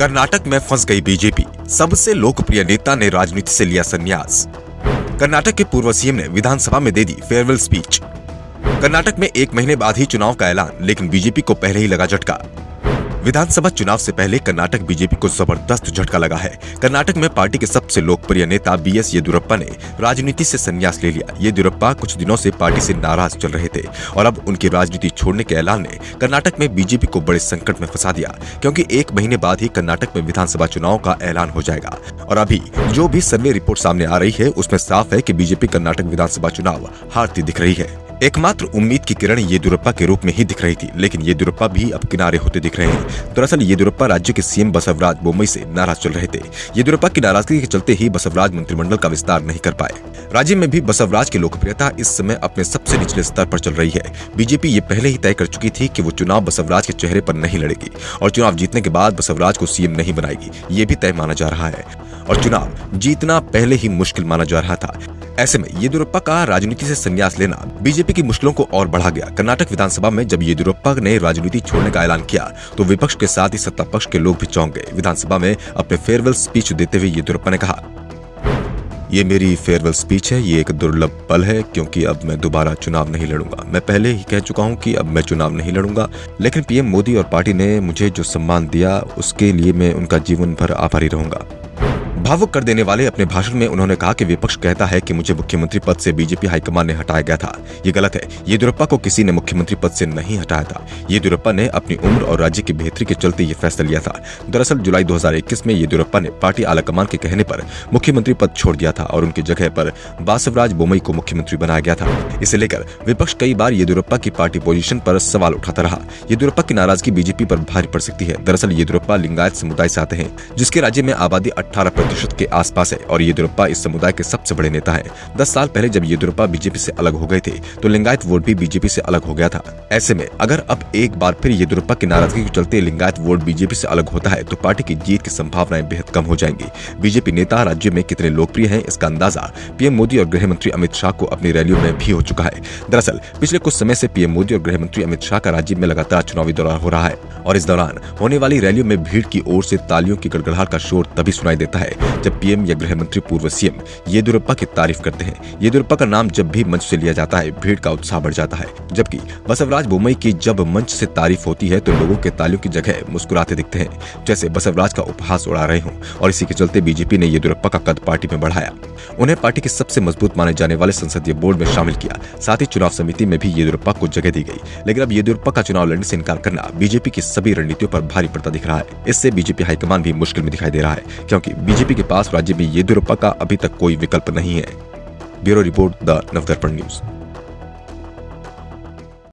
कर्नाटक में फंस गई बीजेपी, सबसे लोकप्रिय नेता ने राजनीति से लिया संन्यास। कर्नाटक के पूर्व सीएम ने विधानसभा में दे दी फेयरवेल स्पीच। कर्नाटक में 1 महीने बाद ही चुनाव का ऐलान, लेकिन बीजेपी को पहले ही लगा झटका। विधानसभा चुनाव से पहले कर्नाटक बीजेपी को जबरदस्त झटका लगा है। कर्नाटक में पार्टी के सबसे लोकप्रिय नेता बीएस येदियुरप्पा ने राजनीति से संन्यास ले लिया। येदियुरप्पा कुछ दिनों से पार्टी से नाराज चल रहे थे और अब उनकी राजनीति छोड़ने के ऐलान ने कर्नाटक में बीजेपी को बड़े संकट में फंसा दिया, क्योंकि 1 महीने बाद ही कर्नाटक में विधानसभा चुनाव का ऐलान हो जाएगा। और अभी जो भी सर्वे रिपोर्ट सामने आ रही है उसमें साफ है कि बीजेपी कर्नाटक विधानसभा चुनाव हारती दिख रही है। एकमात्र उम्मीद की किरण येदियुरप्पा के रूप में ही दिख रही थी, लेकिन येदियुरप्पा भी अब किनारे होते दिख रहे हैं। दरअसल येदियुरप्पा राज्य के सीएम बसवराज बोम्मई से नाराज चल रहे थे। येदियुरप्पा की नाराजगी के चलते ही बसवराज मंत्रिमंडल का विस्तार नहीं कर पाए। राज्य में भी बसवराज की लोकप्रियता इस समय अपने सबसे निचले स्तर पर चल रही है। बीजेपी ये पहले ही तय कर चुकी थी कि वो चुनाव बसवराज के चेहरे पर नहीं लड़ेगी और चुनाव जीतने के बाद बसवराज को सीएम नहीं बनाएगी, ये भी तय माना जा रहा है। और चुनाव जीतना पहले ही मुश्किल माना जा रहा था। ऐसे में येदियुरप्पा का राजनीति से संन्यास लेना बीजेपी की मुश्किलों को और बढ़ा गया। कर्नाटक विधानसभा में जब येदियुरप्पा ने राजनीति छोड़ने का ऐलान किया तो विपक्ष के साथ ही सत्ता पक्ष के लोग भी चौंक गए। विधानसभा में अपने फेयरवेल स्पीच देते हुए येदियुरप्पा ने कहा, ये मेरी फेयरवेल स्पीच है, ये एक दुर्लभ पल है, क्योंकि अब मैं दोबारा चुनाव नहीं लड़ूंगा। मैं पहले ही कह चुका हूं कि अब मैं चुनाव नहीं लड़ूंगा, लेकिन पीएम मोदी और पार्टी ने मुझे जो सम्मान दिया उसके लिए मैं उनका जीवन भर आभारी रहूंगा। भावुक कर देने वाले अपने भाषण में उन्होंने कहा कि विपक्ष कहता है कि मुझे मुख्यमंत्री पद से बीजेपी हाईकमान ने हटाया गया था। ये गलत है। येदियुरप्पा को किसी ने मुख्यमंत्री पद से नहीं हटाया था। येदियुरप्पा ने अपनी उम्र और राज्य की बेहतरी के चलते ये फैसला लिया था। दरअसल जुलाई 2021 में येदियुरप्पा ने पार्टी आलाकमान के कहने पर मुख्यमंत्री पद छोड़ दिया था और उनकी जगह पर बसवराज बोम्मई को मुख्यमंत्री बनाया गया था। इसे लेकर विपक्ष कई बार येदियुरप्पा की पार्टी पोजीशन पर सवाल उठाता रहा। येदियुरप्पा की नाराजगी बीजेपी पर भारी पड़ सकती है। दरअसल येदियुरप्पा लिंगायत समुदाय से आते हैं, जिसके राज्य में आबादी 18% के आसपास है और येदियुरप्पा इस समुदाय के सबसे बड़े नेता हैं। 10 साल पहले जब येदियुरप्पा बीजेपी से अलग हो गए थे तो लिंगायत वोट भी बीजेपी से अलग हो गया था। ऐसे में अगर अब एक बार फिर येदियुरप्पा की नाराजगी के चलते लिंगायत वोट बीजेपी से अलग होता है तो पार्टी की जीत की संभावनाएं बेहद कम हो जाएंगी। बीजेपी नेता राज्य में कितने लोकप्रिय हैं इसका अंदाजा पीएम मोदी और गृह मंत्री अमित शाह को अपनी रैलियों में भी हो चुका है। दरअसल पिछले कुछ समय से पीएम मोदी और गृह मंत्री अमित शाह का राज्य में लगातार चुनावी दौरा हो रहा है और इस दौरान होने वाली रैलियों में भीड़ की ओर से तालियों की गड़गड़ाहट का शोर तभी सुनाई देता है जब पीएम या गृह मंत्री पूर्व सीएम येदियुरप्पा की तारीफ करते हैं। येदियुरप्पा का नाम जब भी मंच से लिया जाता है भीड़ का उत्साह बढ़ जाता है, जबकि बसवराज बोम्मई की जब मंच से तारीफ होती है तो लोगों के तालियों की जगह मुस्कुराते दिखते हैं, जैसे बसवराज का उपहास उड़ा रहे हों। और इसी के चलते बीजेपी ने येदियुरप्पा का कद पार्टी में बढ़ाया, उन्हें पार्टी के सबसे मजबूत माने जाने वाले संसदीय बोर्ड में शामिल किया। साथ ही चुनाव समिति में भी येदियुरप्पा को जगह दी गई। लेकिन अब येदियुरप्पा का चुनाव लड़ने से इनकार करना बीजेपी की सभी रणनीतियों पर भारी पड़ता दिख रहा है। इससे बीजेपी हाईकमान भी मुश्किल में दिखाई दे रहा है, क्योंकि बीजेपी के पास राज्य में येदियुरप्पा का अभी तक कोई विकल्प नहीं है। Bureau report, the Navdarpan news.